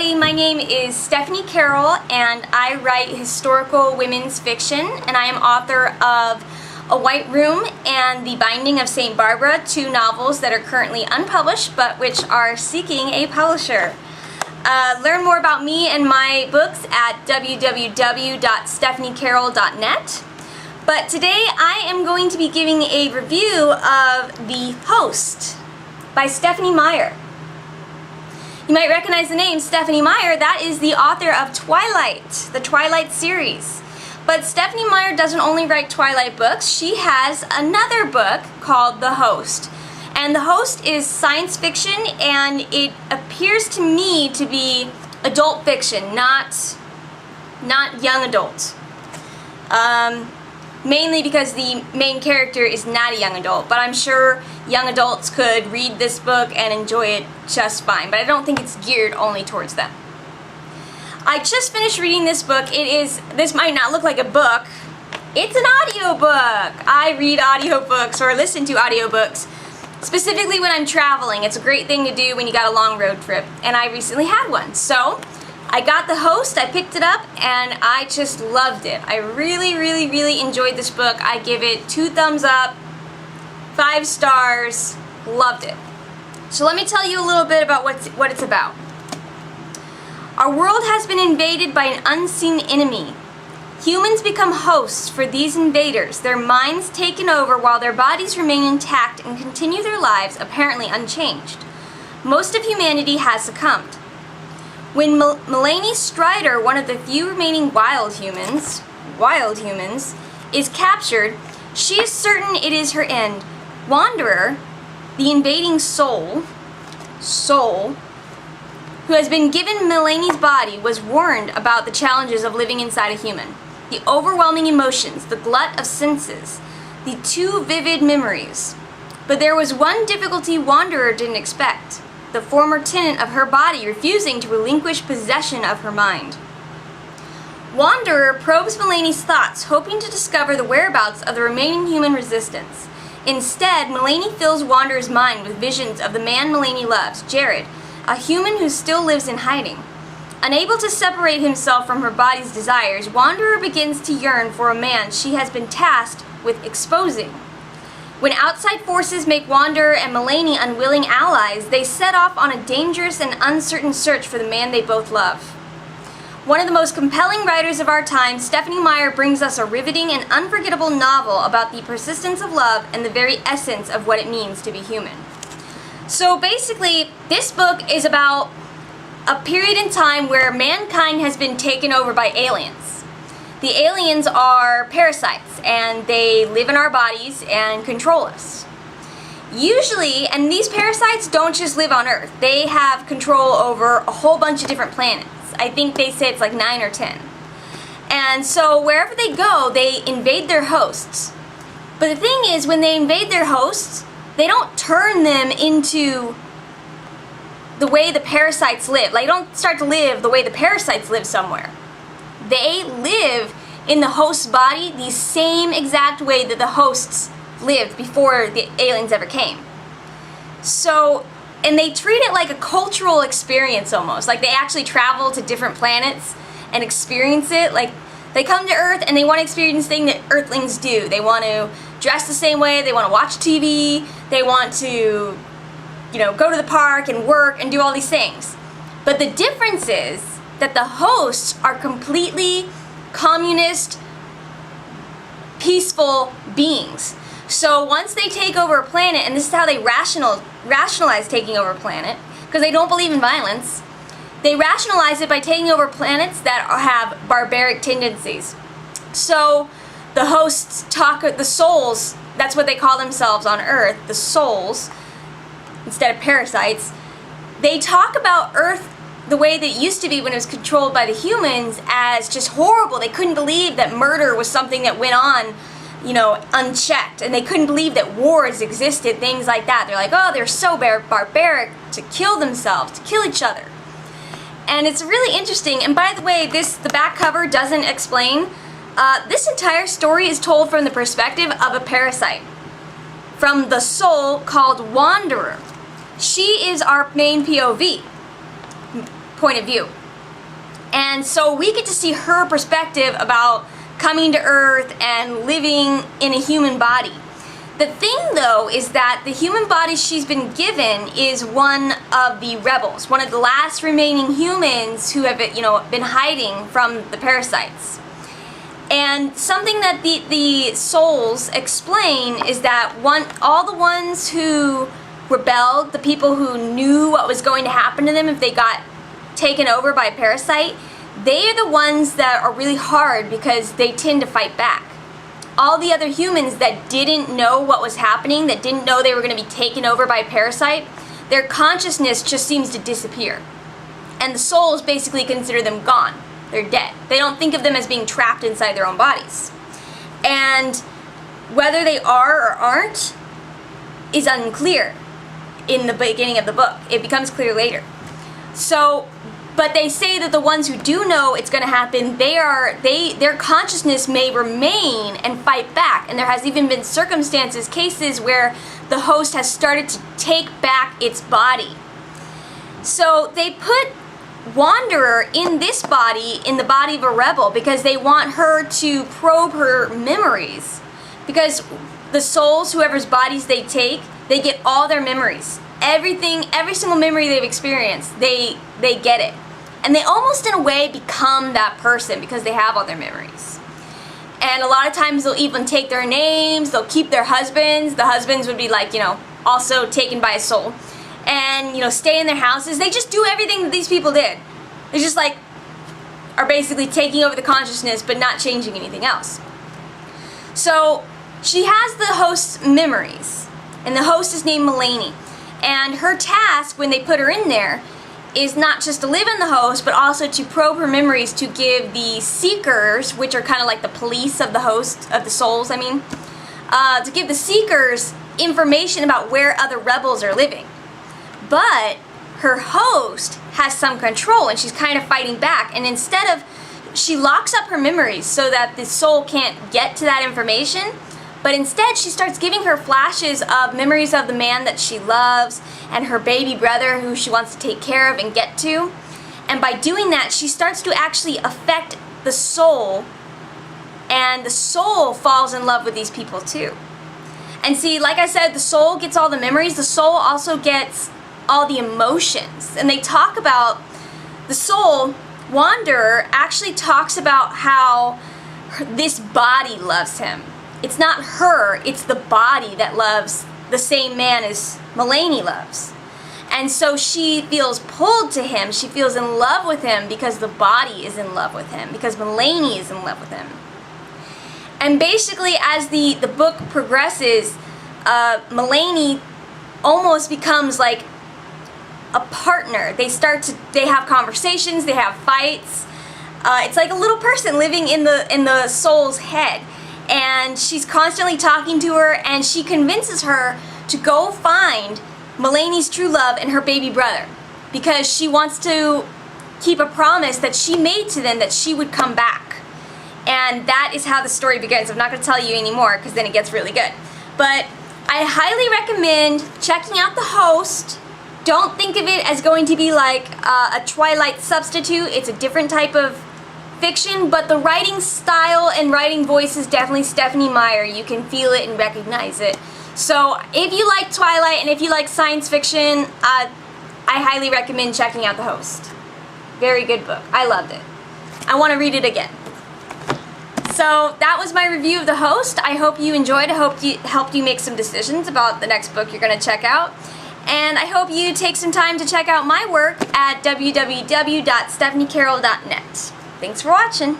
everybody, my name is Stephenie Carroll and I write historical women's fiction, and I am author of A White Room and The Binding of St. Barbara, two novels that are currently unpublished but which are seeking a publisher. Learn more about me and my books at www.stepheniecarroll.net. But today I am going to be giving a review of The Host by Stephenie Meyer. You might recognize the name Stephenie Meyer. That is the author of Twilight, the Twilight series. But Stephenie Meyer doesn't only write Twilight books. She has another book called The Host. And The Host is science fiction, and it appears to me to be adult fiction, not young adult. Mainly because the main character is not a young adult, but I'm sure young adults could read this book and enjoy it just fine, but I don't think it's geared only towards them. I just finished reading this book. This might not look like a book. It's an audiobook. I read audiobooks or listen to audiobooks, specifically when I'm traveling. It's a great thing to do when you got a long road trip, and I recently had one. So I got The Host, I picked it up, and I just loved it. I really enjoyed this book. I give it 2 thumbs up, 5 stars, loved it. So let me tell you a little bit about what it's about. Our world has been invaded by an unseen enemy. Humans become hosts for these invaders, their minds taken over while their bodies remain intact and continue their lives apparently unchanged. Most of humanity has succumbed. When Melanie Strider, one of the few remaining wild humans, is captured, she is certain it is her end. Wanderer, the invading soul, who has been given Melanie's body, was warned about the challenges of living inside a human. The overwhelming emotions, the glut of senses, the too vivid memories. But there was one difficulty Wanderer didn't expect. The former tenant of her body refusing to relinquish possession of her mind. Wanderer probes Melanie's thoughts, hoping to discover the whereabouts of the remaining human resistance. Instead, Melanie fills Wanderer's mind with visions of the man Melanie loves, Jared, a human who still lives in hiding. Unable to separate himself from her body's desires, Wanderer begins to yearn for a man she has been tasked with exposing. When outside forces make Wanderer and Melanie unwilling allies, they set off on a dangerous and uncertain search for the man they both love. One of the most compelling writers of our time, Stephenie Meyer brings us a riveting and unforgettable novel about the persistence of love and the very essence of what it means to be human. So basically, this book is about a period in time where mankind has been taken over by aliens. The aliens are parasites, and they live in our bodies and control us. Usually, and these parasites don't just live on Earth. They have control over a whole bunch of different planets. I think they say it's like 9 or 10. And so wherever they go, they invade their hosts. But the thing is, when they invade their hosts, they don't turn them into the way the parasites live. Like, they don't start to live the way the parasites live somewhere. They live in the host's body the same exact way that the hosts lived before the aliens ever came. So, and they treat it like a cultural experience almost. Like, they actually travel to different planets and experience it. Like, they come to Earth and they want to experience things that Earthlings do. They want to dress the same way, they want to watch TV, they want to, go to the park and work and do all these things. But the difference is that the hosts are completely communist, peaceful beings. So once they take over a planet, and this is how they rationalize taking over a planet, because they don't believe in violence, they rationalize it by taking over planets that have barbaric tendencies. So the hosts the souls, that's what they call themselves on Earth, the souls, instead of parasites, they talk about Earth the way that it used to be when it was controlled by the humans as just horrible. They couldn't believe that murder was something that went on, unchecked, and they couldn't believe that wars existed, things like that. They're like, oh, they're so barbaric to kill themselves, to kill each other. And it's really interesting, and by the way, the back cover doesn't explain. This entire story is told from the perspective of a parasite, from the soul called Wanderer. She is our main POV. point of view. And so we get to see her perspective about coming to Earth and living in a human body. The thing, though, is that the human body she's been given is one of the rebels, one of the last remaining humans who have, been hiding from the parasites. And something that the souls explain is that all the ones who rebelled, the people who knew what was going to happen to them if they got taken over by a parasite, they are the ones that are really hard because they tend to fight back. All the other humans that didn't know what was happening, that didn't know they were going to be taken over by a parasite, their consciousness just seems to disappear. And the souls basically consider them gone. They're dead. They don't think of them as being trapped inside their own bodies. And whether they are or aren't is unclear in the beginning of the book. It becomes clear later. So, but they say that the ones who do know it's going to happen, their consciousness may remain and fight back. And there has even been cases where the host has started to take back its body. So they put Wanderer in this body, in the body of a rebel, because they want her to probe her memories. Because the souls, whoever's bodies they take, they get all their memories. Everything, every single memory they've experienced, they get it. And they almost in a way become that person because they have all their memories. And a lot of times they'll even take their names, they'll keep their husbands. The husbands would be like, also taken by a soul. And, stay in their houses. They just do everything that these people did. They just are basically taking over the consciousness but not changing anything else. So she has the host's memories. And the host is named Mulaney. And her task when they put her in there is not just to live in the host, but also to probe her memories to give the seekers, which are kind of like the police of the host, of the souls, to give the seekers information about where other rebels are living. But her host has some control and she's kind of fighting back. And she locks up her memories so that the soul can't get to that information. But instead, she starts giving her flashes of memories of the man that she loves and her baby brother who she wants to take care of and get to. And by doing that, she starts to actually affect the soul. And the soul falls in love with these people too. And see, like I said, the soul gets all the memories. The soul also gets all the emotions. And they talk about the soul, Wanderer, actually talks about how this body loves him. It's not her, it's the body that loves the same man as Mulaney loves. And so she feels pulled to him, she feels in love with him because the body is in love with him, because Mulaney is in love with him. And basically as the book progresses, Mulaney almost becomes like a partner. They have conversations, they have fights. It's like a little person living in the soul's head. And she's constantly talking to her, and she convinces her to go find Mulaney's true love and her baby brother, because she wants to keep a promise that she made to them that she would come back. And that is how the story begins. I'm not going to tell you anymore because then it gets really good. But I highly recommend checking out The Host. Don't think of it as going to be like a Twilight substitute. It's a different type of fiction, but the writing style and writing voice is definitely Stephenie Meyer. You can feel it and recognize it. So if you like Twilight and if you like science fiction, I highly recommend checking out The Host. Very good book. I loved it. I want to read it again. So that was my review of The Host. I hope you enjoyed. I hope it helped you make some decisions about the next book you're going to check out. And I hope you take some time to check out my work at www.stepheniecarroll.net. Thanks for watching.